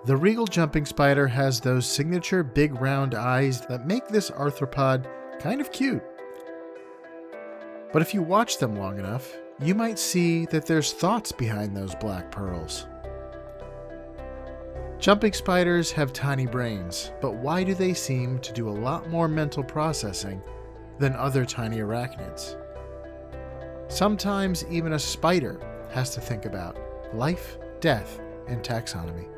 The Regal jumping spider has those signature big round eyes that make this arthropod kind of cute. But if you watch them long enough, you might see that there's thoughts behind those black pearls. Jumping spiders have tiny brains, but why do they seem to do a lot more mental processing than other tiny arachnids? Sometimes even a spider has to think about life, death, and taxonomy.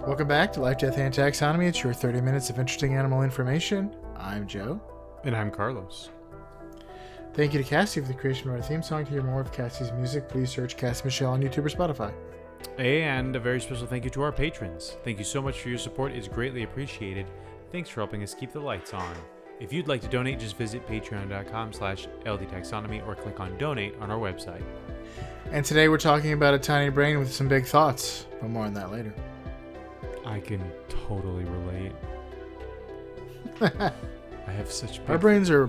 Welcome back to Life, Death, and Taxonomy. It's your 30 minutes of interesting animal information. I'm Joe. And I'm Carlos. Thank you to Cassie for the creation of our theme song. To hear more of Cassie's music, please search Cassie Michelle on YouTube or Spotify. And a very special thank you to our patrons. Thank you so much for your support. It's greatly appreciated. Thanks for helping us keep the lights on. If you'd like to donate, just visit patreon.com/ldtaxonomy or click on donate on our website. And today we're talking about a tiny brain with some big thoughts, but more on that later. I can totally relate. I have such big... Our brains are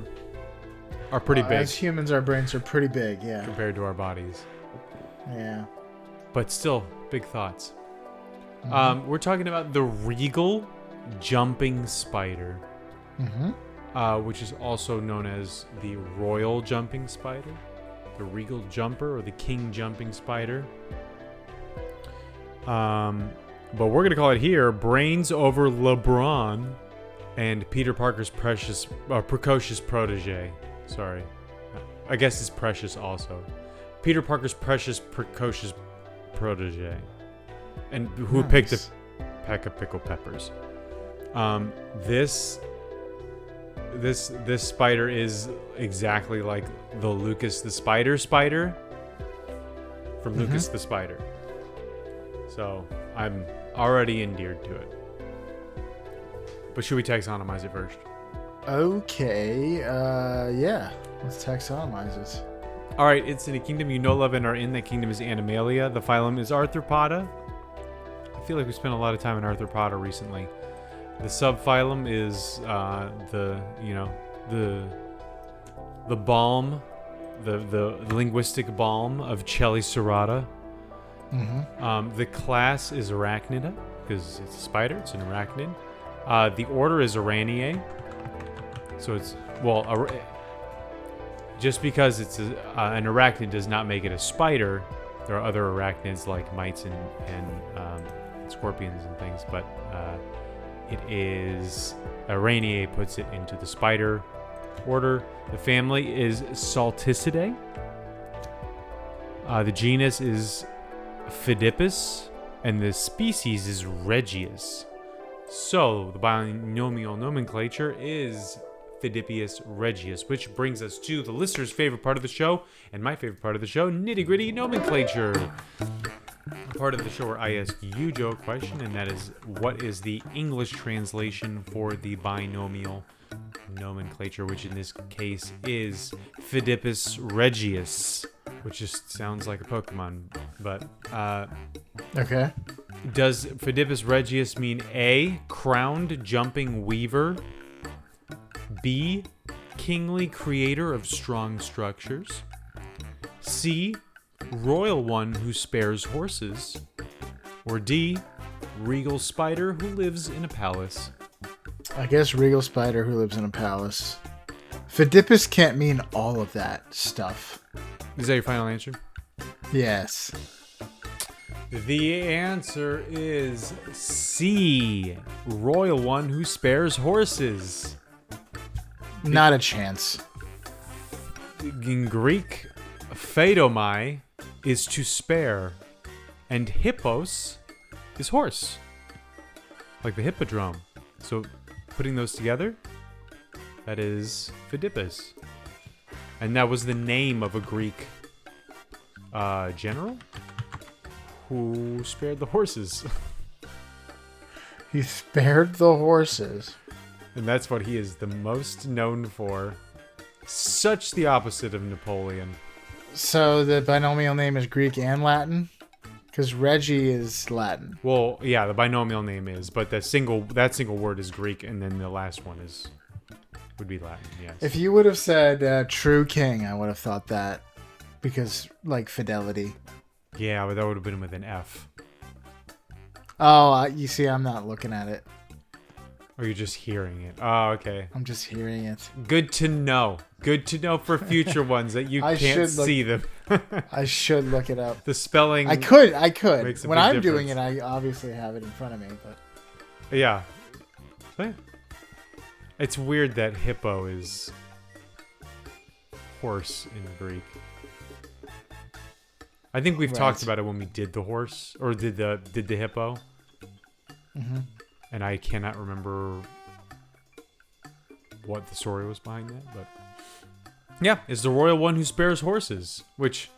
pretty big. As humans, our brains are pretty big, yeah. Compared to our bodies. Yeah. But still, big thoughts. Mm-hmm. We're talking about the Regal jumping spider. Which is also known as the royal jumping spider. The Regal jumper or the king jumping spider. But we're going to call it here Brains Over LeBron and Peter Parker's precocious protege. Sorry. I guess it's precious also. Peter Parker's precocious protege. And who picked a peck of pickled peppers. This spider is exactly like the Lucas the Spider from Lucas the Spider. So I'm already endeared to it. But should we taxonomize it first? Okay, yeah. Let's taxonomize it. All right, it's in a kingdom you know, love, and are in. That kingdom is Animalia. The phylum is Arthropoda. I feel like we spent a lot of time in Arthropoda recently. The subphylum is the balm, the linguistic balm of Chelicerata. The class is Arachnida, because it's a spider, it's an arachnid. The order is Araniae. So it's, just because it's an arachnid does not make it a spider. There are other arachnids like mites and scorpions and things, but it is, Araniae puts it into the spider order. The family is Salticidae. The genus is Phidippus, and the species is Regius. So the binomial nomenclature is Phidippius regius, which brings us to the listener's favorite part of the show, and my favorite part of the show, nitty-gritty nomenclature. A part of the show where I ask you, Joe, a question, and that is, what is the English translation for the binomial nomenclature, which in this case is Phidippus regius, which just sounds like a Pokemon, but Okay. Does Phidippus regius mean A, crowned jumping weaver, B, kingly creator of strong structures, C, royal one who spares horses, or D, regal spider who lives in a palace? I guess regal spider who lives in a palace. Phidippus can't mean all of that stuff. Is that your final answer? Yes. The answer is C, royal one who spares horses. Not a chance. In Greek, phaidomai is to spare, and hippos is horse, like the hippodrome. So putting those together, that is Phidippus. And that was the name of a Greek general who spared the horses. He spared the horses. And that's what he is the most known for. Such the opposite of Napoleon. So the binomial name is Greek and Latin? Because Reggie is Latin. Well, yeah, the binomial name is, but that single word is Greek, and then the last one would be Latin. Yes. If you would have said true king, I would have thought that. Because, like, fidelity. Yeah, but that would have been with an F. Oh, you see, I'm not looking at it. Or you're just hearing it. Oh, okay. I'm just hearing it. Good to know. Good to know for future ones that you can't see them. I should look it up. The spelling. I could. When I'm doing it, I obviously have it in front of me. But yeah. It's weird that hippo is horse in Greek. I think we've talked about it when we did the horse or did the hippo. Mm-hmm. And I cannot remember what the story was behind that, but yeah, it's the royal one who spares horses, which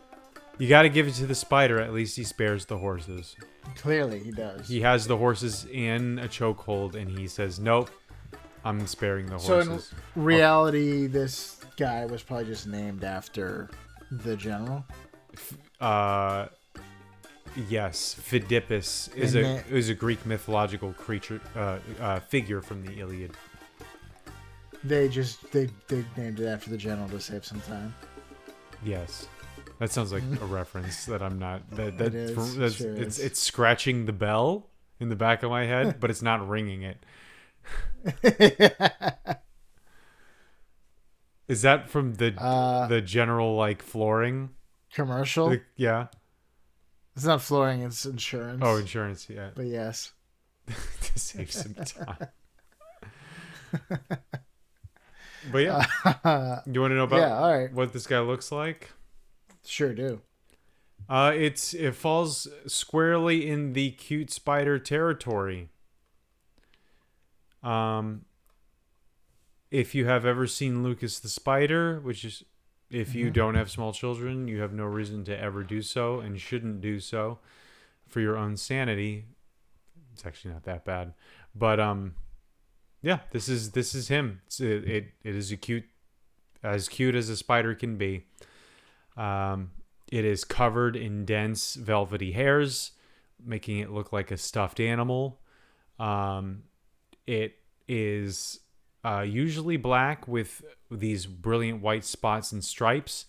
you got to give it to the spider. At least he spares the horses. Clearly, he does. He has the horses in a chokehold, and he says, "Nope, I'm sparing the horses." So in reality, this guy was probably just named after the general. Yes, Phidippus is a Greek mythological creature, figure from the Iliad. They named it after the general to save some time. Yes, that sounds like a reference that I'm not. It's scratching the bell in the back of my head, but it's not ringing it. Is that from the general like flooring commercial? Yeah. It's not flooring, it's insurance. Oh, insurance, yeah. But yes. To save some time. But yeah. You want to know about what this guy looks like? Sure do. It falls squarely in the cute spider territory. If you have ever seen Lucas the Spider, which is if you don't have small children, you have no reason to ever do so and shouldn't do so for your own sanity. It's actually not that bad. But yeah, this is him. It is as cute as a spider can be. It is covered in dense velvety hairs, making it look like a stuffed animal. It is usually black with these brilliant white spots and stripes,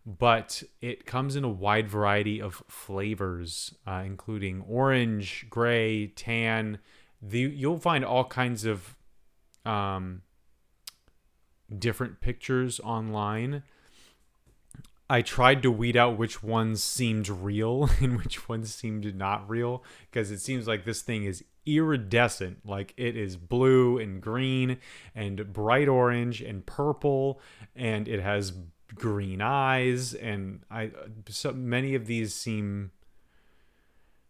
but it comes in a wide variety of flavors, including orange, gray, tan. You'll find all kinds of different pictures online. I tried to weed out which ones seemed real and which ones seemed not real, because it seems like this thing is iridescent. Like it is blue and green and bright orange and purple, and it has green eyes, and so many of these seem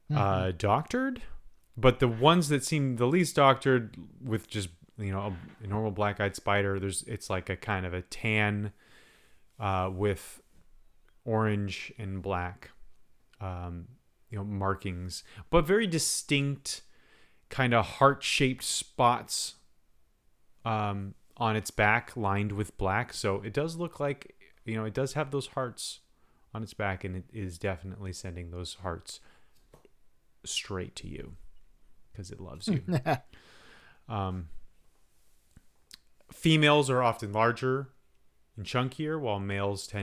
doctored, but the ones that seem the least doctored, with just a normal black-eyed spider, it's like a kind of a tan with orange and black markings, but very distinct kind of heart-shaped spots on its back lined with black. So it does look like it does have those hearts on its back, and it is definitely sending those hearts straight to you because it loves you. Females are often larger and chunkier, while males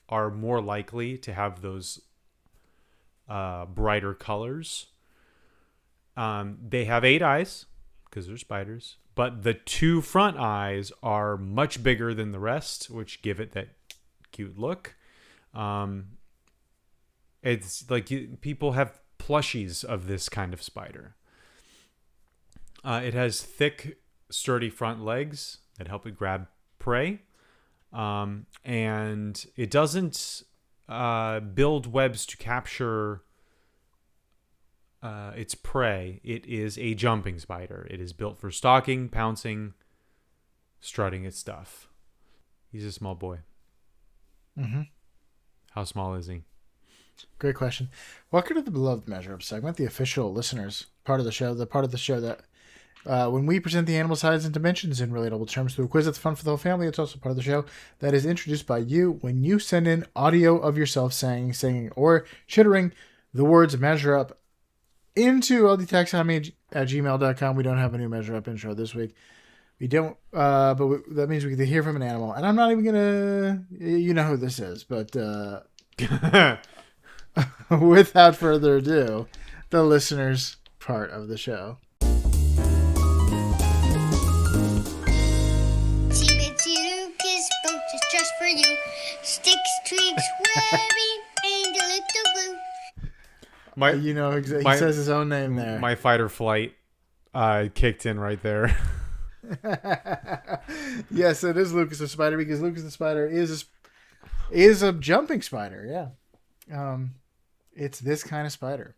are more likely to have those brighter colors. They have 8 eyes because they're spiders, but the 2 front eyes are much bigger than the rest, which give it that cute look. It's like people have plushies of this kind of spider. It has thick, sturdy front legs that help it grab prey. And it doesn't build webs to capture its prey. It is a jumping spider. It is built for stalking, pouncing, strutting its stuff. He's a small boy. Mm-hmm. How small is he? Great question. Welcome to the Beloved Measure Up segment, the official listeners part of the show, the part of the show that When we present the animal size and dimensions in relatable terms through a quiz that's fun for the whole family, it's also part of the show that is introduced by you when you send in audio of yourself saying, singing, or chittering the words measure up into ldtaxonomy@gmail.com. We don't have a new measure up intro this week. We don't, that means we get to hear from an animal. And I'm not even going to, you know who this is, but without further ado, the listeners part of the show. Just for you, sticks, twigs, webbing, and a little glue. He says his own name there. My fight or flight kicked in right there. Yes, it is Lucas the Spider, because Lucas the Spider is a jumping spider. Yeah, it's this kind of spider.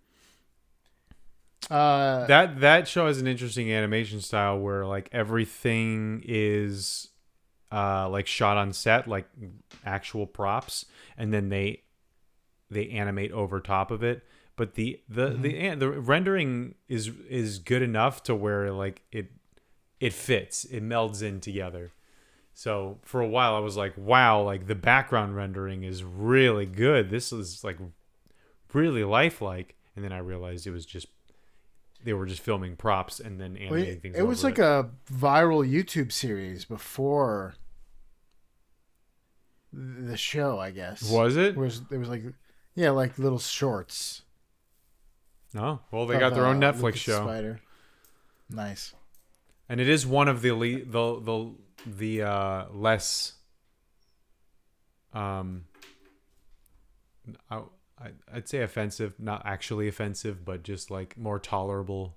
That show has an interesting animation style where like everything is like shot on set, like actual props, and then they animate over top of it. But the rendering is good enough to where like it fits, it melds in together. So for a while I was like, wow, like the background rendering is really good. This is like really lifelike. And then I realized they were just filming props and then animating things. It was like a viral YouTube series before the show, I guess. Was it? It was like, yeah, like little shorts. Oh, well, they got their own Netflix Lucas show. Spider. Nice. And it is one of the less I'd say offensive, not actually offensive, but just like more tolerable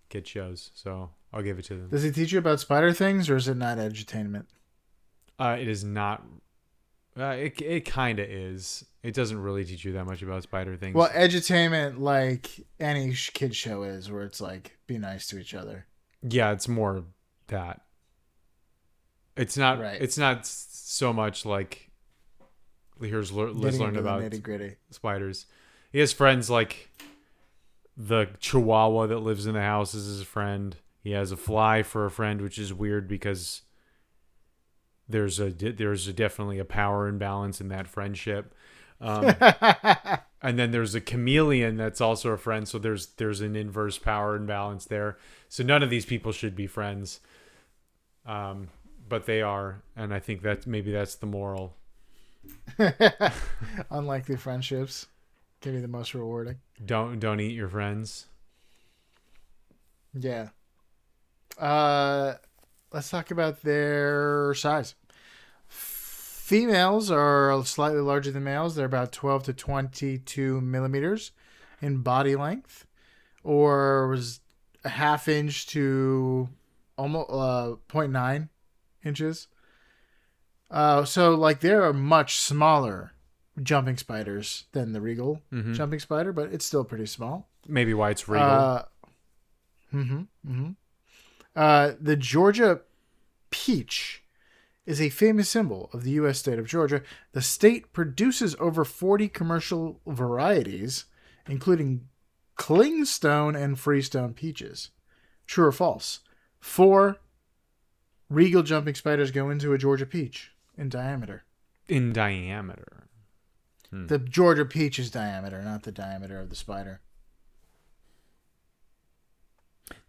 kid shows. So I'll give it to them. Does he teach you about spider things, or is it not edutainment? It is not. It kind of is. It doesn't really teach you that much about spider things. Well, edutainment, like any kid show is, where it's like, be nice to each other. Yeah, it's more that. It's not. Right. It's not so much like. Let's learn about nitty-gritty spiders. He has friends like the Chihuahua that lives in the house is his friend. He has a fly for a friend, which is weird because there's definitely a power imbalance in that friendship. And then there's a chameleon that's also a friend, so there's an inverse power imbalance there. So none of these people should be friends, but they are, and I think that's the moral. Unlikely friendships can be the most rewarding. Don't eat your friends. Yeah. Let's talk about their size. Females are slightly larger than males. They're about 12 to 22 millimeters in body length, or was a half inch to almost 0.9 inches. So like there are much smaller jumping spiders than the Regal jumping spider, but it's still pretty small. Maybe why it's Regal. The Georgia peach is a famous symbol of the U.S. state of Georgia. The state produces over 40 commercial varieties, including clingstone and freestone peaches. True or false? 4 Regal jumping spiders go into a Georgia peach in diameter. In diameter. The Georgia peach's diameter, not the diameter of the spider.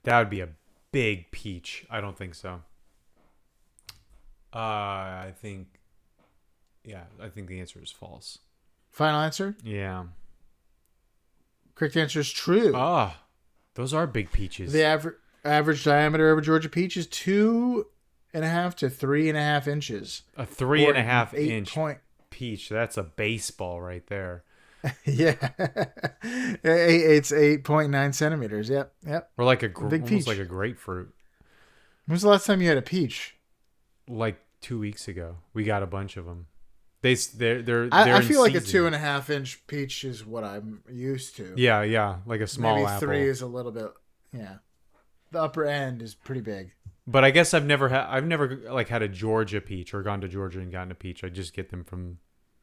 That would be a big peach. I don't think so. I think the answer is false. Final answer? Yeah. Correct answer is true. Those are big peaches. The average diameter of a Georgia peach is 2.5 to 3.5 inches. A 3.5 inch point. peach. That's a baseball right there. Yeah. It's 8.9 centimeters. Yep. Or like big almost peach. like a grapefruit. When's the last time you had a peach? Like 2 weeks ago. We got a bunch of them. They're I feel like a season. 2.5 inch peach is what I'm used to. Yeah. Like a small Maybe apple. 3 is a little bit. Yeah. The upper end is pretty big. But I guess I've never like had a Georgia peach or gone to Georgia and gotten a peach. I just get them from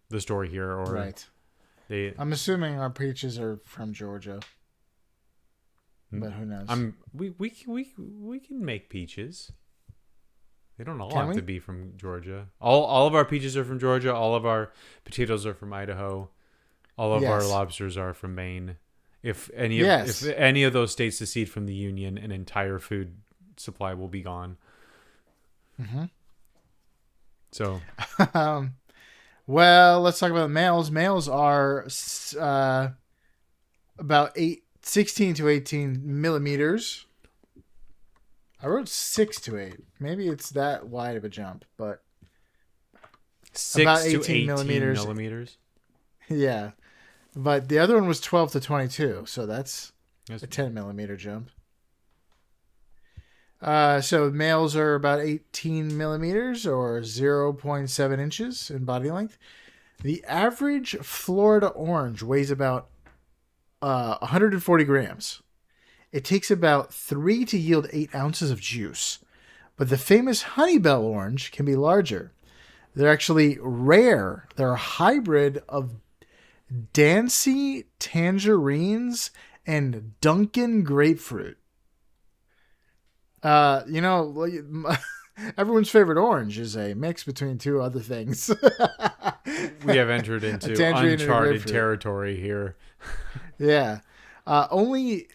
the store here, or Right. I'm assuming our peaches are from Georgia. but who knows? We can make peaches. They don't all Can have we? to be from Georgia. All of our peaches are from Georgia. All of our potatoes are from Idaho. All of our Yes. lobsters are from Maine. If any Yes. if any of those states secede from the Union, an entire food supply will be gone. Mm-hmm. So Well, let's talk about males. Males are about 16 to 18 millimeters. I wrote 6 to 8. Maybe it's that wide of a jump, but 6 about to 18 18 millimeters. millimeters. yeah. But the other one was 12 to 22, so that's Yes. a 10 millimeter jump. So males are about 18 millimeters or 0.7 inches in body length. The average Florida orange weighs about 140 grams. It takes about 3 to yield 8 ounces of juice. But the famous Honeybell orange can be larger. They're actually rare. They're a hybrid of Dancy tangerines and Dunkin' grapefruit. Everyone's favorite orange is a mix between two other things. We have entered into tangerine and a uncharted grapefruit. territory here. Yeah. They're only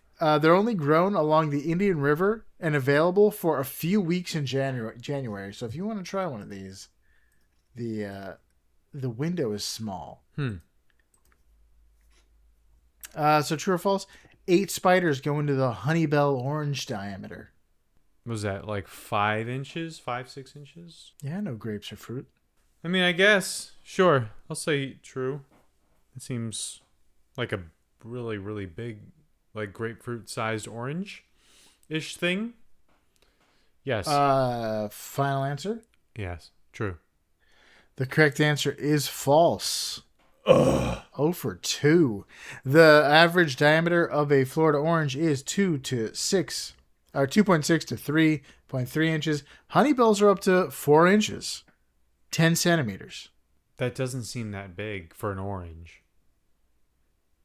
grown along the Indian River and available for a few weeks in January. So if you want to try one of these, the window is small. So true or false? 8 spiders go into the Honeybell orange diameter. Was that like 5 inches? 6 inches? Yeah, no grapes or fruit. I mean, I guess. Sure. I'll say true. It seems like a really, really big, like grapefruit-sized orange-ish thing. Yes. Final answer? Yes. True. The correct answer is false. 0 for 2. The average diameter of a Florida orange is 2.6 to 3.3 inches. Honeybells are up to 4 inches, 10 centimeters. That doesn't seem that big for an orange.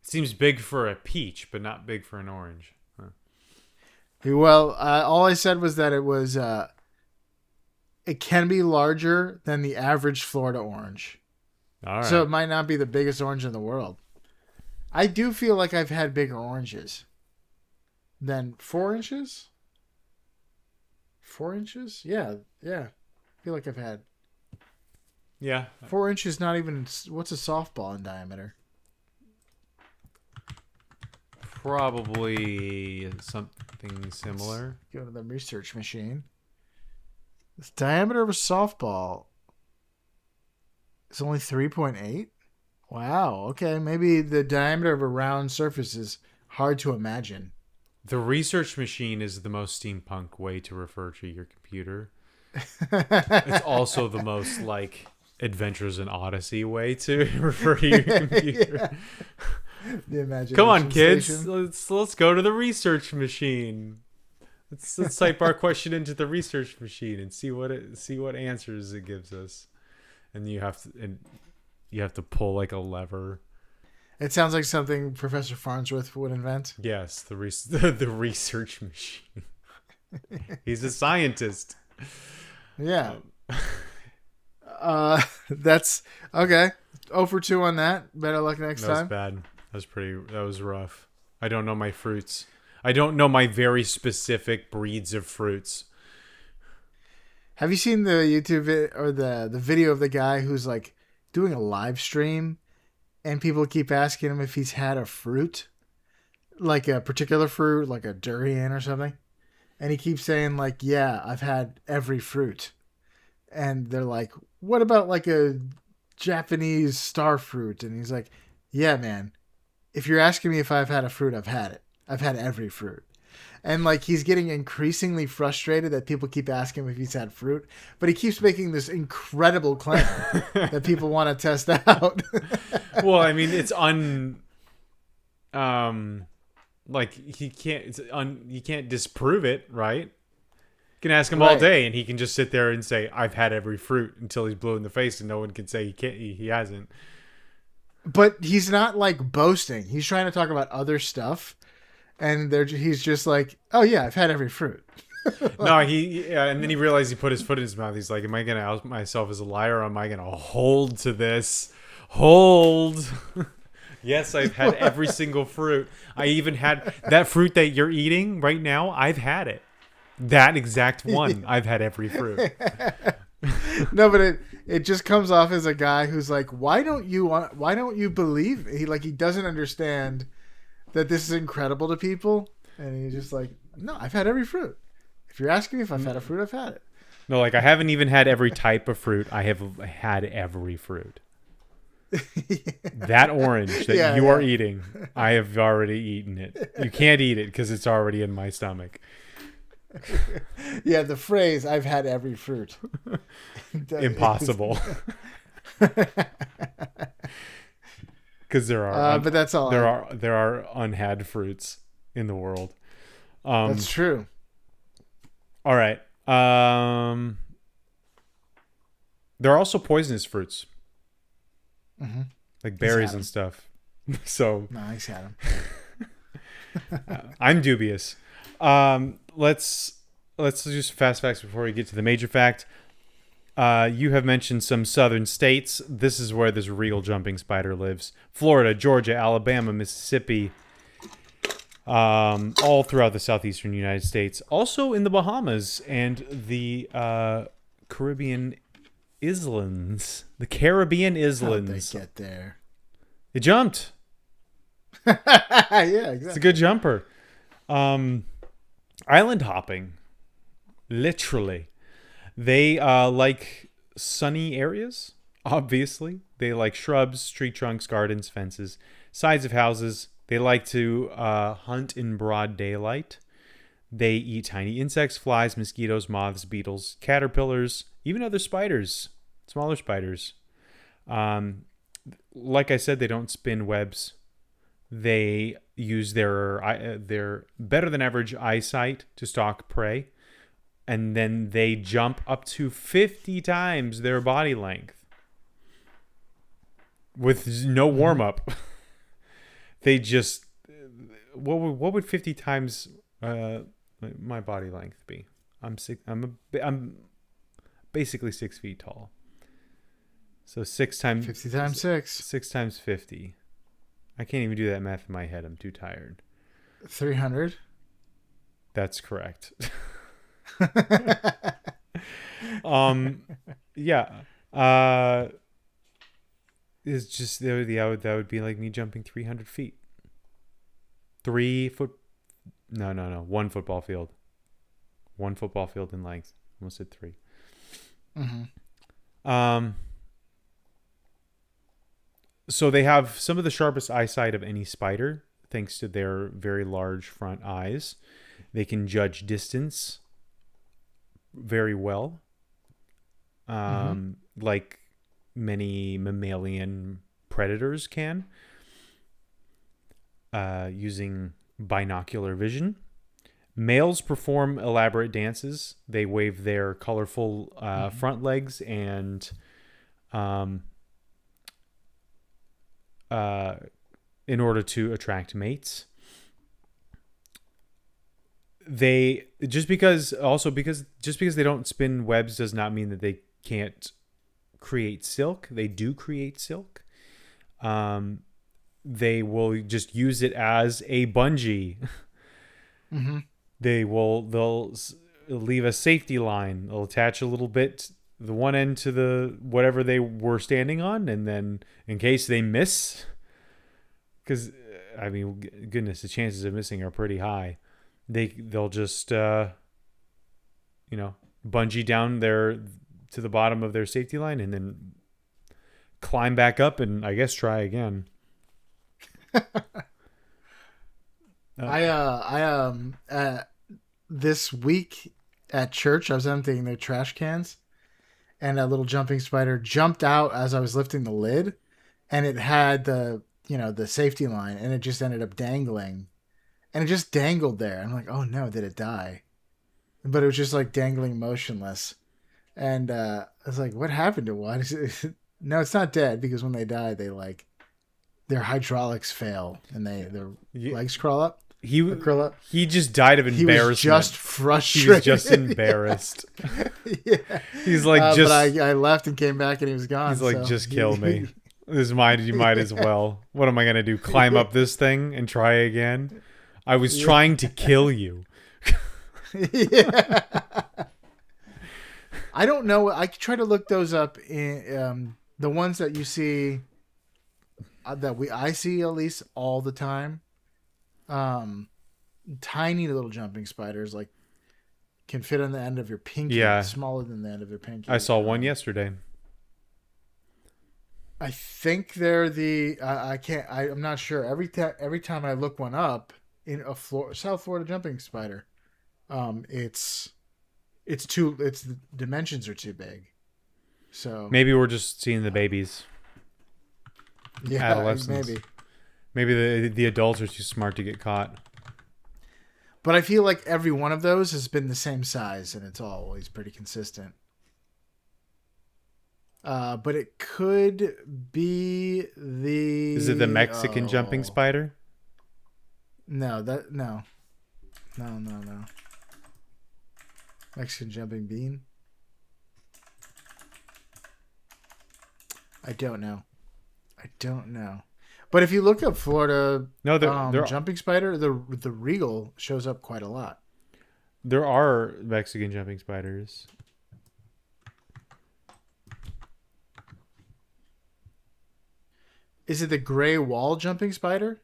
It seems big for a peach, but not big for an orange. Huh. Well, all I said was that it can be larger than the average Florida orange. All right. So it might not be the biggest orange in the world. I do feel like I've had bigger oranges than 4 inches. 4 inches? Yeah. I feel like I've had. Yeah. 4 inches, not even. What's a softball in diameter? Probably something similar. Go to the research machine. The diameter of a softball is only 3.8. Wow. Okay. Maybe the diameter of a round surface is hard to imagine. The research machine is the most steampunk way to refer to your computer. It's also the most like Adventures in Odyssey way to refer to your computer. The imagination. Come on, kids. station. Let's go to the research machine. Let's type our question into the research machine and see what answers it gives us. And you have to pull like a lever. It sounds like something Professor Farnsworth would invent. Yes, the research machine. He's a scientist. Yeah. That's okay. 0 for 2 on that. Better luck next That was time. bad. That was rough. I don't know my fruits. I don't know my very specific breeds of fruits. Have you seen the YouTube or the video of the guy who's like doing a live stream and people keep asking him if he's had a fruit, like a particular fruit, like a durian or something? And he keeps saying like, yeah, I've had every fruit. And they're like, what about like a Japanese star fruit? And he's like, yeah, man, if you're asking me if I've had a fruit, I've had it. I've had every fruit. And like he's getting increasingly frustrated that people keep asking him if he's had fruit, but he keeps making this incredible claim that people want to test out. Well, I mean, it's like you can't disprove it, right? You can ask him all Right. day, and he can just sit there and say, "I've had every fruit" until he's blue in the face, and no one can say he hasn't. But he's not like boasting. He's trying to talk about other stuff. and he's just like, oh yeah, I've had every fruit. No, and then he realized he put his foot in his mouth. He's like, am I going to out myself as a liar, or am I going to hold to this? Hold. Yes, I've had every single fruit. I even had that fruit that you're eating right now. I've had it. That exact one. I've had every fruit. No, but it just comes off as a guy who's like, why don't you believe me? He doesn't understand that this is incredible to people, and he's just like, no, I've had every fruit. If you're asking me if I've had a fruit, I've had it. No, like I haven't even had every type of fruit. I have had every fruit. That orange that you are eating, I have already eaten it. You can't eat it because it's already in my stomach. Yeah, the phrase "I've had every fruit." Impossible. Because there are, but that's all. There are unhad fruits in the world. That's true. All right. There are also poisonous fruits, like berries and stuff. So no, he's had them. I'm dubious. Let's do some fast facts before we get to the major fact. You have mentioned some southern states. This is where this regal jumping spider lives: Florida, Georgia, Alabama, Mississippi. All throughout the southeastern United States, also in the Bahamas and the Caribbean islands. The Caribbean islands. How'd they get there? It jumped. Yeah, exactly. It's a good jumper. Island hopping, literally. They like sunny areas. Obviously, they like shrubs, tree trunks, gardens, fences, sides of houses. They like to hunt in broad daylight. They eat tiny insects, flies, mosquitoes, moths, beetles, caterpillars, even other spiders, smaller spiders. Like I said, they don't spin webs. They use their better than average eyesight to stalk prey. And then they jump up to 50 times their body length with no warm-up. They just, what would 50 times my body length be? I'm basically 6 feet tall. So 6 times 50 times 6. 6 times 50. I can't even do that math in my head. I'm too tired. 300. That's correct. Yeah. It's just that would be like me jumping 300 feet. 1 football field. 1 football field in length. Almost said 3. So they have some of the sharpest eyesight of any spider, thanks to their very large front eyes. They can judge distance very well, like many mammalian predators can, using binocular vision. Males perform elaborate dances. They wave their colorful front legs and in order to attract mates. They just because they don't spin webs does not mean that they can't create silk. They do create silk. They will just use it as a bungee. They'll leave a safety line. They'll attach a little bit, the one end to the whatever they were standing on, and then in case they miss, because I mean, goodness, the chances of missing are pretty high. They'll just bungee down to the bottom of their safety line and then climb back up and I guess try again. This week at church, I was emptying their trash cans, and a little jumping spider jumped out as I was lifting the lid, and it had the safety line, and it just ended up dangling, and it just dangled there. I'm like, oh no, did it die? But it was just like dangling motionless, and I was like, what happened to what? No, it's not dead, because when they die, they their hydraulics fail and their legs crawl up. Aquila. he just died of He embarrassment. was just He frustrated. was just embarrassed. Yeah. He's like, But just I left and came back and he was gone. he's like, so just kill me. This mine, you might as well. What am I gonna do? Climb up this thing and try again? I was trying to kill you. Yeah. I don't know. I could try to look those up in the ones that you see I see at least all the time. Tiny little jumping spiders like can fit on the end of your pinky. Yeah. Smaller than the end of your pinky. I saw one yesterday. I think they're the. I can't. I'm not sure. Every time I look one up in a South Florida jumping spider, it's the dimensions are too big. So Maybe we're just seeing the babies. yeah, Adolescents. Maybe the adults are too smart to get caught. But I feel like every one of those has been the same size, and it's always pretty consistent. But it could be the. Is it the Mexican jumping spider? No. Mexican jumping bean? I don't know. But if you look up Florida jumping spider, the Regal shows up quite a lot. There are Mexican jumping spiders. Is it the gray wall jumping spider?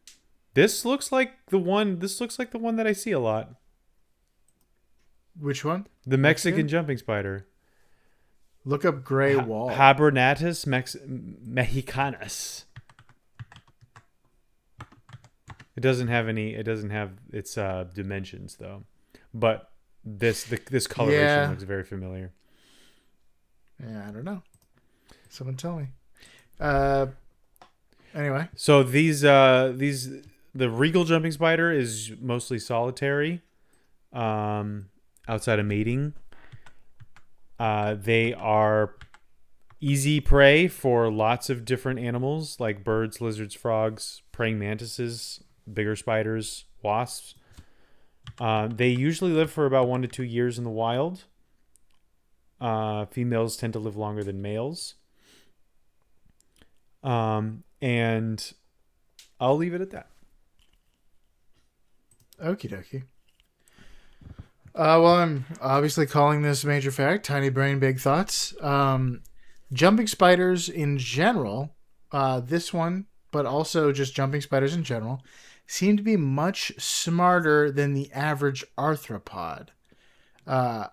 This looks like the one that I see a lot. Which one? The Mexican jumping spider. Look up gray wall. Habernatus mexicanus. It doesn't have its dimensions though. But this coloration looks very familiar. Yeah, I don't know. Someone tell me. Anyway. So the Regal jumping spider is mostly solitary. Outside of mating. They are easy prey for lots of different animals like birds, lizards, frogs, praying mantises, bigger spiders, wasps. They usually live for about 1 to 2 years in the wild. Females tend to live longer than males. And I'll leave it at that. Okie dokie. Well, I'm obviously calling this major fact. Tiny brain, big thoughts. Jumping spiders in general, this one, but also just jumping spiders in general, seem to be much smarter than the average arthropod. And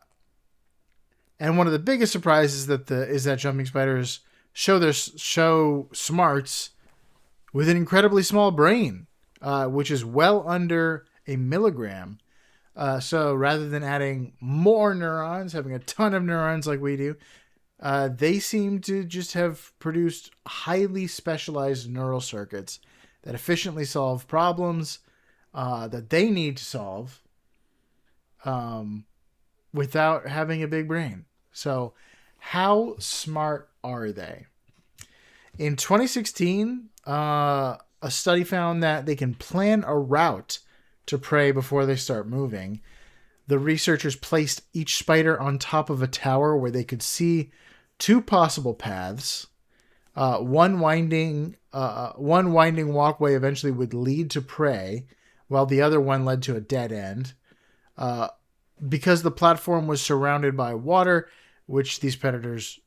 one of the biggest surprises is that jumping spiders show smarts with an incredibly small brain, which is well under a milligram. So rather than adding more neurons, having a ton of neurons like we do, they seem to just have produced highly specialized neural circuits that efficiently solve problems that they need to solve without having a big brain. So how smart are they? In 2016, a study found that they can plan a route to prey before they start moving. The researchers placed each spider on top of a tower where they could see two possible paths. One winding walkway eventually would lead to prey, while the other one led to a dead end. Because the platform was surrounded by water, which these predators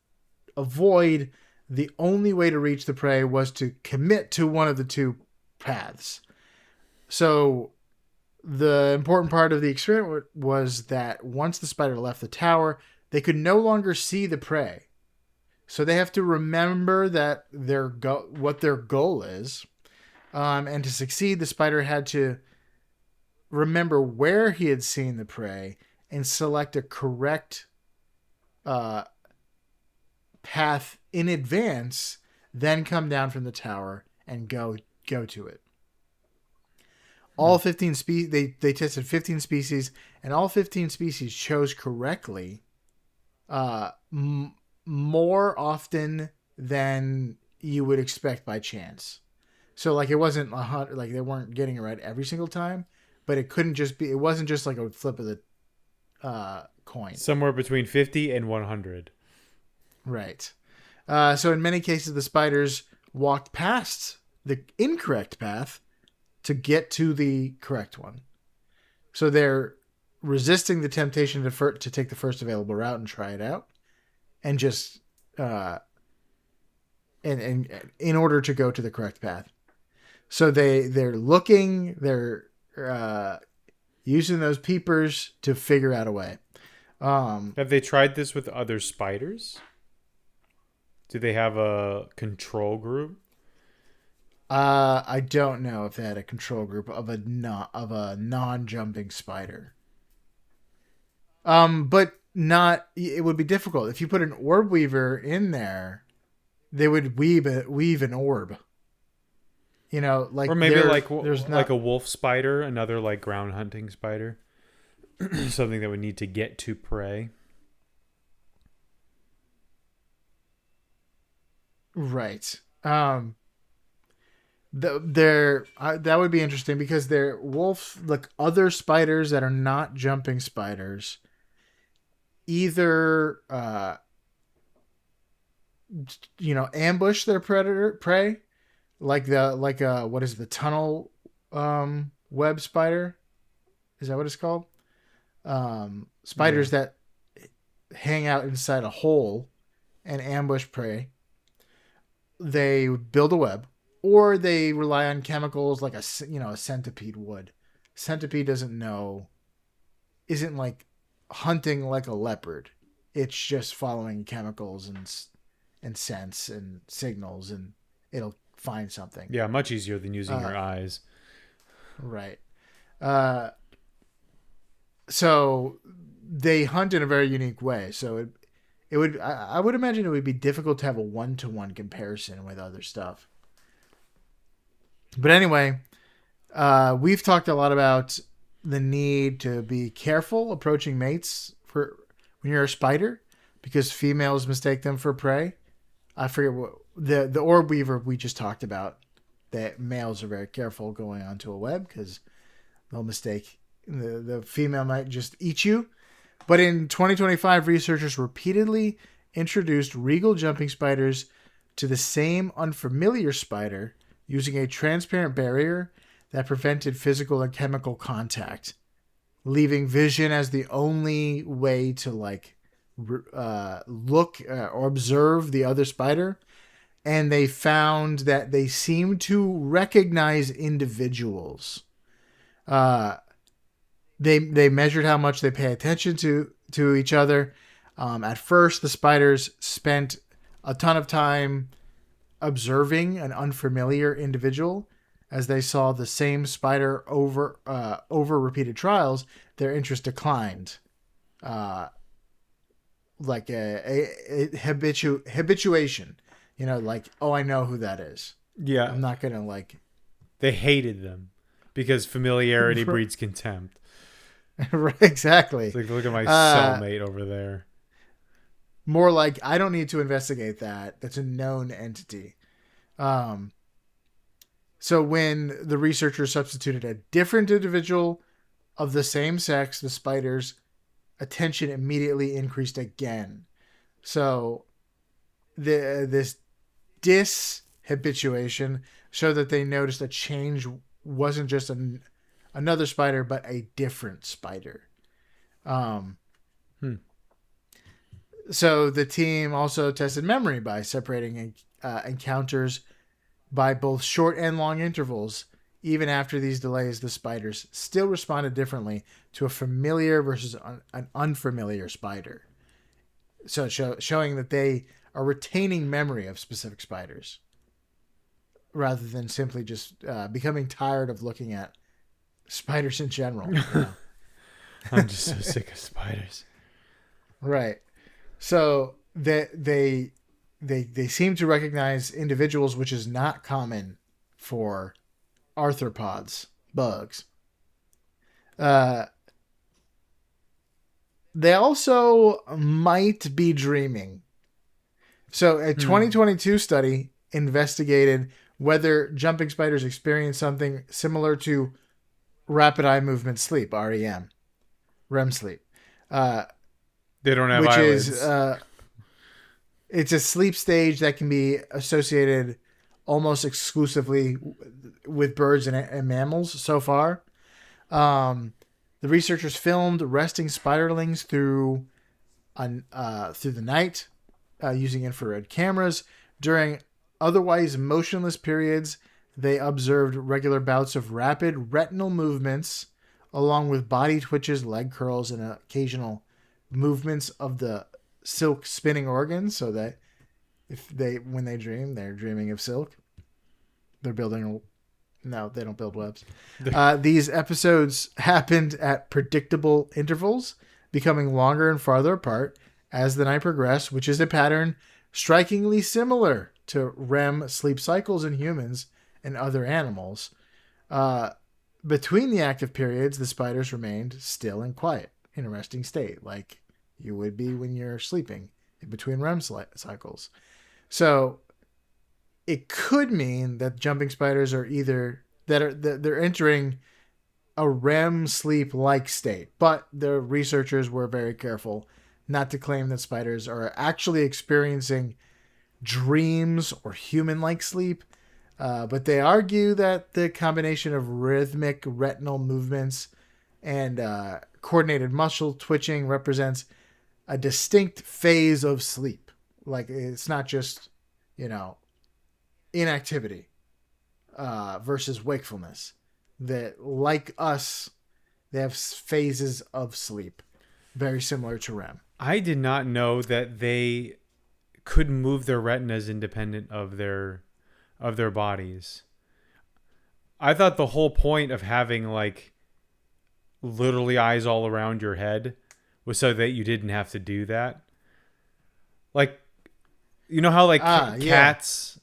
avoid, the only way to reach the prey was to commit to one of the two paths. So the important part of the experiment was that once the spider left the tower, they could no longer see the prey. So they have to remember that what their goal is. And to succeed, the spider had to remember where he had seen the prey and select a correct path in advance, then come down from the tower and go to it. All 15 species, they tested 15 species, and all 15 species chose correctly more often than you would expect by chance. So like it wasn't like they weren't getting it right every single time, but it couldn't just be. It wasn't just like a flip of the coin. Somewhere between 50 and 100. Right. So in many cases, the spiders walked past the incorrect path to get to the correct one. So they're resisting the temptation to take the first available route and try it out, and just and in order to go to the correct path. So they're looking, they're using those peepers to figure out a way. Have they tried this with other spiders? Do they have a control group? I don't know if they had a control group of a non-jumping spider. But not. It would be difficult if you put an orb weaver in there. They would weave an orb. You know, like, or maybe there's not, like a wolf spider, another like ground hunting spider, something that would need to get to prey. Right. That would be interesting because they're wolf, like other spiders that are not jumping spiders, either ambush their prey, like what is it, the tunnel web spider? Is that what it's called? Spiders that hang out inside a hole and ambush prey. They build a web. Or they rely on chemicals like a centipede would. Centipede isn't like hunting like a leopard. It's just following chemicals and scents and signals, and it'll find something. Yeah, much easier than using your eyes. Right. So they hunt in a very unique way. So I would imagine it would be difficult to have a 1-to-1 comparison with other stuff. But anyway, we've talked a lot about the need to be careful approaching mates for when you're a spider, because females mistake them for prey. I forget what the orb weaver we just talked about. That males are very careful going onto a web because they'll mistake the female might just eat you. But in 2025, researchers repeatedly introduced Regal jumping spiders to the same unfamiliar spider, using a transparent barrier that prevented physical and chemical contact, leaving vision as the only way to look or observe the other spider. And they found that they seemed to recognize individuals. They measured how much they pay attention to each other. At first, the spiders spent a ton of time observing an unfamiliar individual. As they saw the same spider over repeated trials, their interest declined, like a habituation. Like, oh, I know who that is. Yeah, I'm not gonna They hated them because familiarity breeds contempt. Right, exactly. It's like, look at my cellmate over there. More like, I don't need to investigate that. That's a known entity. So when the researchers substituted a different individual of the same sex, the spider's attention immediately increased again. So this dishabituation showed that they noticed a change wasn't just another spider, but a different spider. So the team also tested memory by separating encounters by both short and long intervals. Even after these delays, the spiders still responded differently to a familiar versus an unfamiliar spider. So showing that they are retaining memory of specific spiders rather than simply just becoming tired of looking at spiders in general. I'm just so sick of spiders. Right. So they seem to recognize individuals, which is not common for arthropods, bugs. They also might be dreaming. So a 2022 study investigated whether jumping spiders experience something similar to rapid eye movement sleep, REM sleep, uh, They don't have which is eyelids. it's a sleep stage that can be associated almost exclusively with birds and mammals so far. Um, the researchers filmed resting spiderlings through the night using infrared cameras. During otherwise motionless periods, they observed regular bouts of rapid retinal movements, along with body twitches, leg curls, and occasional movements of the silk spinning organs. So that if they, when they dream, they're dreaming of silk. They're building. No, they don't build webs. These episodes happened at predictable intervals, becoming longer and farther apart as the night progressed, which is a pattern strikingly similar to REM sleep cycles in humans and other animals. Uh, Between the active periods, the spiders remained still and quiet in a resting state, like you would be when you're sleeping in between REM cycles. So it could mean that jumping spiders are either that they're entering a REM sleep like state, but the researchers were very careful not to claim that spiders are actually experiencing dreams or human like sleep. But they argue that the combination of rhythmic retinal movements and coordinated muscle twitching represents a distinct phase of sleep. Like it's not just, you know, inactivity versus wakefulness. That, like us, they have phases of sleep, very similar to REM. I did not know that they could move their retinas independent of their bodies. I thought the whole point of having like literally eyes all around your head was so that you didn't have to do that. Like, you know how like cats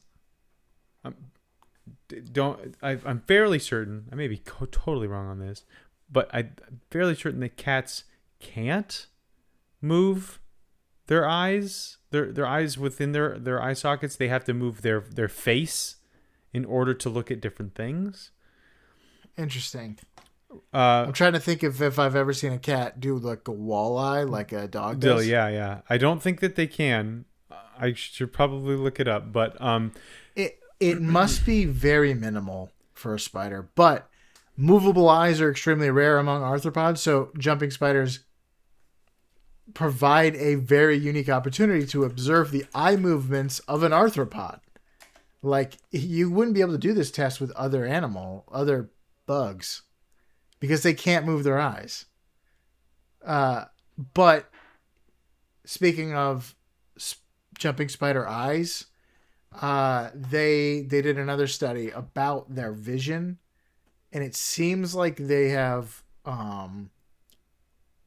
don't. I'm fairly certain. I may be totally wrong on this, but I'm fairly certain that cats can't move their eyes, their eyes within their eye sockets. They have to move their face in order to look at different things. Interesting. I'm trying to think if I've ever seen a cat do like a walleye like a dog does. Yeah. I don't think that they can. I should probably look it up, but it must be very minimal for a spider, but movable eyes are extremely rare among arthropods, so jumping spiders provide a very unique opportunity to observe the eye movements of an arthropod. Like, you wouldn't be able to do this test with other bugs, because they can't move their eyes. But speaking of jumping spider eyes, they did another study about their vision, and it seems like they have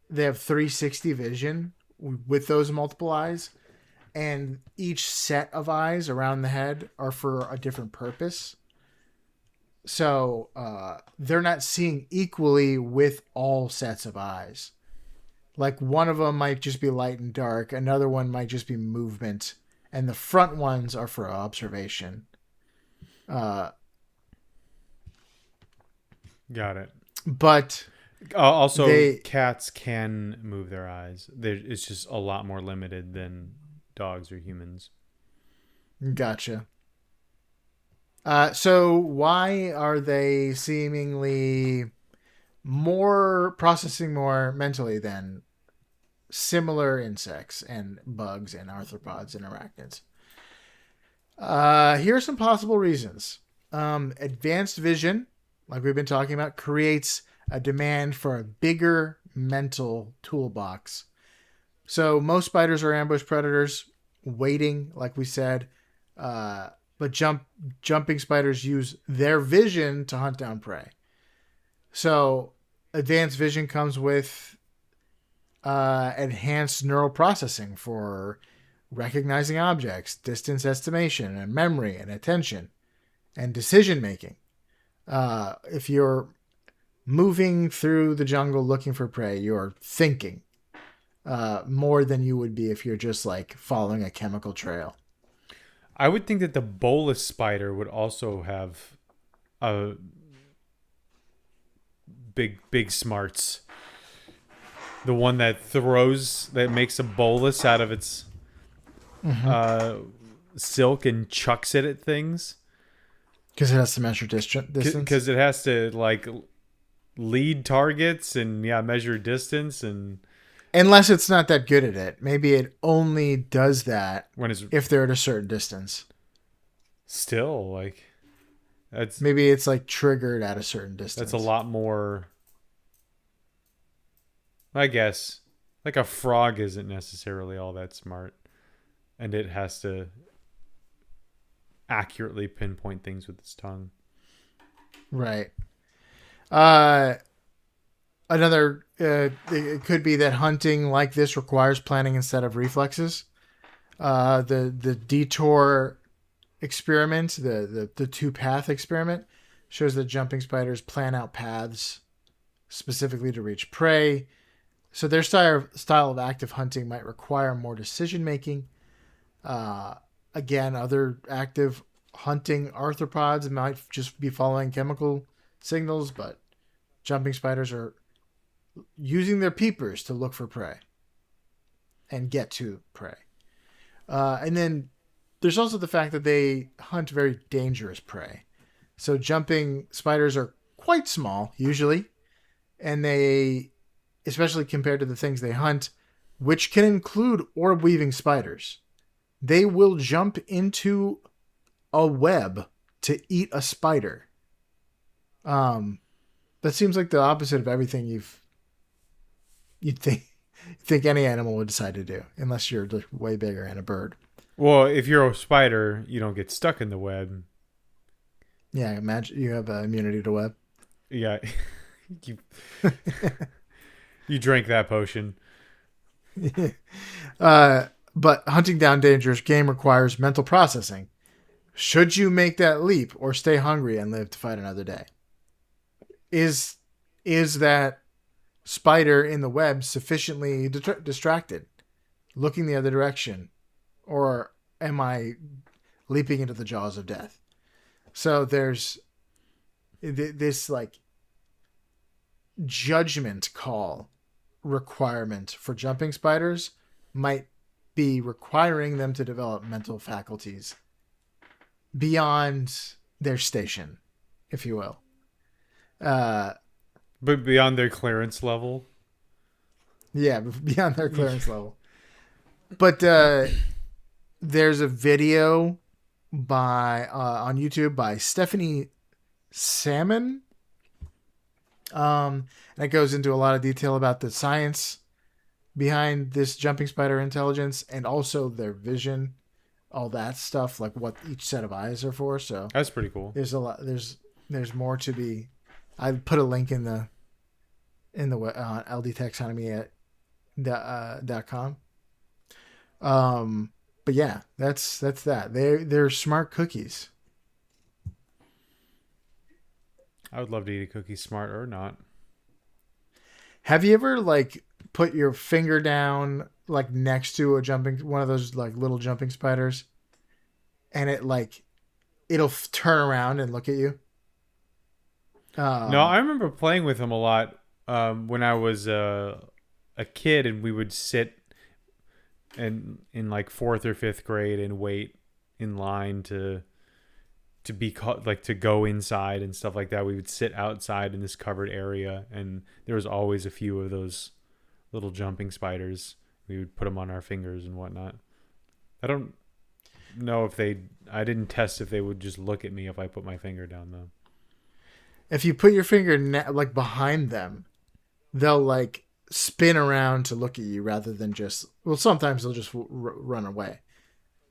360 vision with those multiple eyes, and each set of eyes around the head are for a different purpose. So they're not seeing equally with all sets of eyes. Like, one of them might just be light and dark, another one might just be movement, and the front ones are for observation. got it. But also, cats can move their eyes. It's just a lot more limited than dogs or humans. Gotcha. So why are they seemingly processing more mentally than similar insects and bugs and arthropods and arachnids? Here are some possible reasons. Advanced vision, like we've been talking about, creates a demand for a bigger mental toolbox. So most spiders are ambush predators, waiting, like we said, but jumping spiders use their vision to hunt down prey. So advanced vision comes with enhanced neural processing for recognizing objects, distance estimation, and memory, and attention, and decision making. If you're moving through the jungle looking for prey, you're thinking more than you would be if you're just like following a chemical trail. I would think that the bolus spider would also have a big smarts. The one that makes a bolus out of its silk and chucks it at things. Because it has to measure distance. Because it has to like lead targets and measure distance and. Unless it's not that good at it. Maybe it only does that if they're at a certain distance. Still, like, that's... Maybe it's, like, triggered at a certain distance. That's a lot more... I guess. Like, a frog isn't necessarily all that smart. And it has to accurately pinpoint things with its tongue. Right. Another, it could be that hunting like this requires planning instead of reflexes. The detour experiment, the two-path experiment, shows that jumping spiders plan out paths specifically to reach prey. So their style of active hunting might require more decision-making. Again, other active hunting arthropods might just be following chemical signals, but jumping spiders are using their peepers to look for prey and get to prey. And then there's also the fact that they hunt very dangerous prey. So jumping spiders are quite small, usually, and they, especially compared to the things they hunt, which can include orb-weaving spiders, they will jump into a web to eat a spider. That seems like the opposite of everything you'd think any animal would decide to do, unless you're way bigger and a bird. Well, if you're a spider, you don't get stuck in the web. Yeah, imagine you have immunity to web. Yeah, you drank that potion. But hunting down dangerous game requires mental processing. Should you make that leap or stay hungry and live to fight another day? Is that spider in the web sufficiently distracted, looking the other direction, or am I leaping into the jaws of death? So there's this like judgment call requirement for jumping spiders might be requiring them to develop mental faculties beyond their station, if you will. But beyond their clearance level? Yeah, beyond their clearance level. But there's a video on YouTube by Stephanie Salmon. And it goes into a lot of detail about the science behind this jumping spider intelligence and also their vision, all that stuff, like what each set of eyes are for. So that's pretty cool. There's a lot. There's more to be. I put a link in the ldtaxonomy.com. But yeah, that's that. They're smart cookies. I would love to eat a cookie, smart or not. Have you ever like put your finger down like next to one of those like little jumping spiders, and it'll turn around and look at you? No, I remember playing with them a lot when I was a kid, and we would sit in like 4th or 5th grade and wait in line to be caught, like to go inside and stuff like that. We would sit outside in this covered area, and there was always a few of those little jumping spiders. We would put them on our fingers and whatnot. I don't know I didn't test if they would just look at me if I put my finger down though. If you put your finger like behind them, they'll like spin around to look at you rather than just, well, sometimes they'll just run away,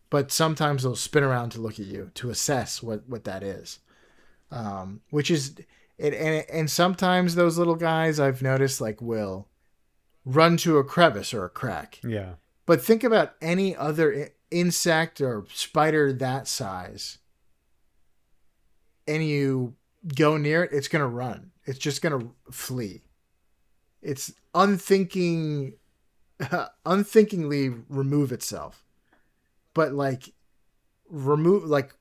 but sometimes they'll spin around to look at you to assess what that is. Which is it. And sometimes those little guys I've noticed like will run to a crevice or a crack. Yeah. But think about any other insect or spider that size, and you go near it, it's going to run. It's just going to flee. It's unthinkingly remove itself. But like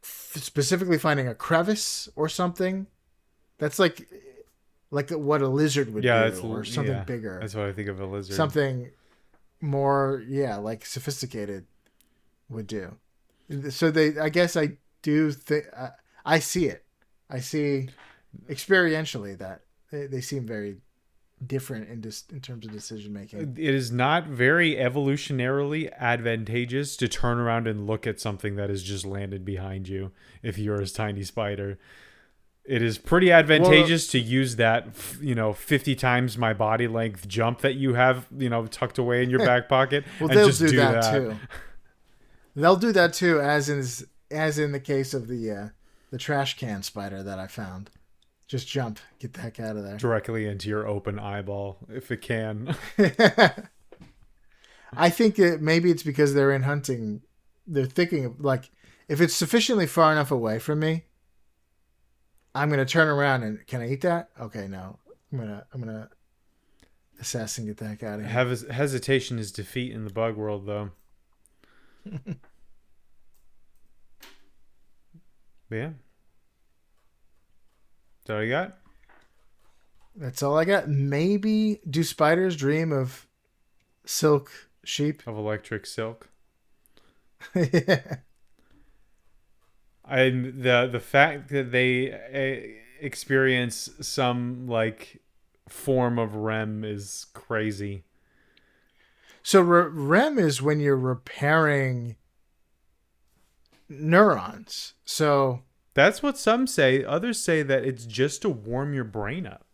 specifically finding a crevice or something, that's like like what a lizard would Yeah, do, or something bigger. That's what I think of a lizard. Something more, like sophisticated would do. So I guess I do think, I see it. I see experientially that they seem very different in terms of decision making. It is not very evolutionarily advantageous to turn around and look at something that has just landed behind you if you're a tiny spider. It is pretty advantageous to use that, 50 times my body length jump that you have, tucked away in your back pocket. Well, and they'll just do that too. They'll do that too, as in the case of the trash can spider that I found. Just jump, get the heck out of there. Directly into your open eyeball, if it can. I think that maybe it's because they're in hunting. They're thinking of, like, if it's sufficiently far enough away from me, I'm going to turn around and, can I eat that? Okay, no. I'm gonna assess and get the heck out of here. Hesitation is defeat in the bug world, though. Yeah. Is that all you got? That's all I got. Maybe do spiders dream of silk sheep? Of electric silk? Yeah. And the fact that they experience some like form of REM is crazy. So REM is when you're repairing neurons. So that's what some say. Others say that it's just to warm your brain up.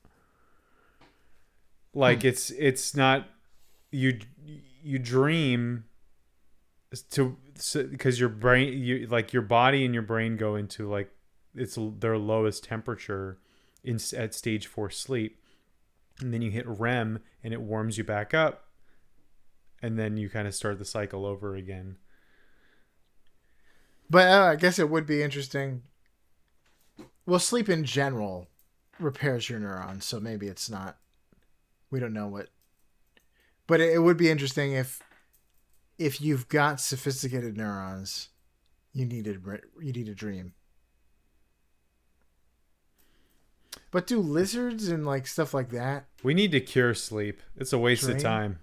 Like it's not you dream because your brain, your body and your brain go into like it's their lowest temperature at stage 4 sleep, and then you hit REM and it warms you back up, and then you kind of start the cycle over again. But I guess it would be interesting. Well, sleep in general repairs your neurons, so maybe it's not. We don't know what. But it would be interesting if you've got sophisticated neurons, you need a dream. But do lizards and like stuff like that? We need to cure sleep. It's a waste of time.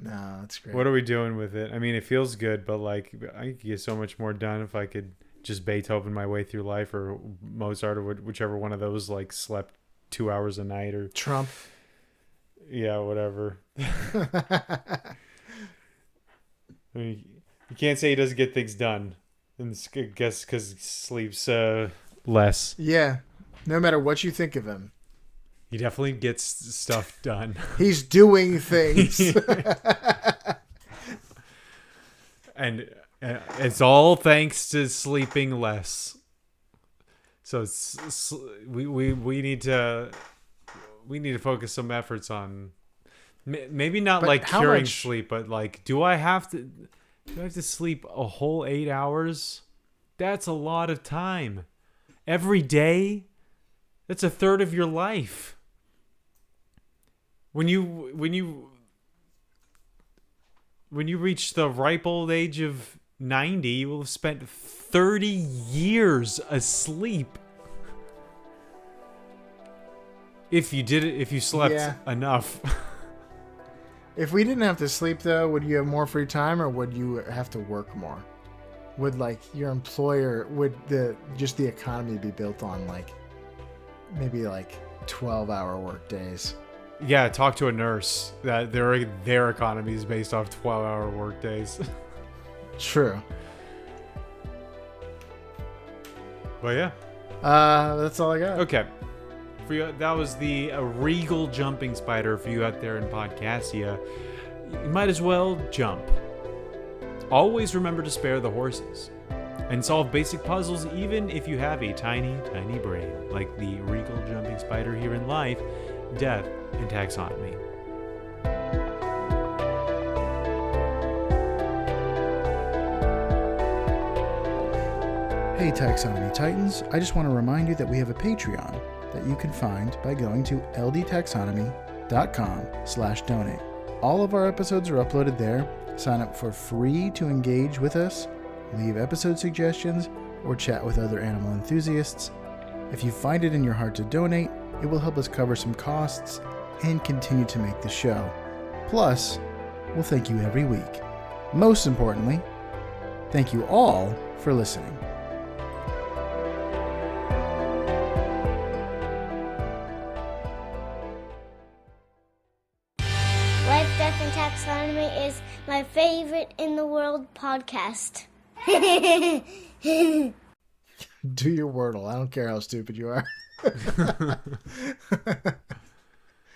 No, that's great. What are we doing with it? I mean, it feels good, but like I could get so much more done if I could just Beethoven my way through life, or Mozart, or whichever one of those like slept 2 hours a night, or Trump. Yeah, whatever. I mean, you can't say he doesn't get things done. And I guess because he sleeps less. Yeah, no matter what you think of him. He definitely gets stuff done. He's doing things. And it's all thanks to sleeping less. So we need to focus some efforts on maybe not like curing sleep, but like do I have to sleep a whole 8 hours? That's a lot of time. Every day? That's a third of your life. When you reach the ripe old age of 90, you will have spent 30 years asleep. If you slept enough. If we didn't have to sleep, though, would you have more free time, or would you have to work more? Would like your employer, would the economy be built on like maybe like 12-hour work days? Yeah, talk to a nurse. That their economy is based off 12-hour work days. True. But yeah. That's all I got. Okay. For you, that was the Regal jumping spider for you out there in Podcastia. You might as well jump. Always remember to spare the horses. And solve basic puzzles even if you have a tiny, tiny brain. Like the Regal jumping spider here in life, death, and taxonomy. Hey Taxonomy Titans, I just want to remind you that we have a Patreon that you can find by going to ldtaxonomy.com/donate. All of our episodes are uploaded there. Sign up for free to engage with us, leave episode suggestions, or chat with other animal enthusiasts. If you find it in your heart to donate, It will help us cover some costs and continue to make the show. Plus, we'll thank you every week. Most importantly, thank you all for listening. Life, Death, and Taxonomy is my favorite in the world podcast. Do your Wordle. I don't care how stupid you are.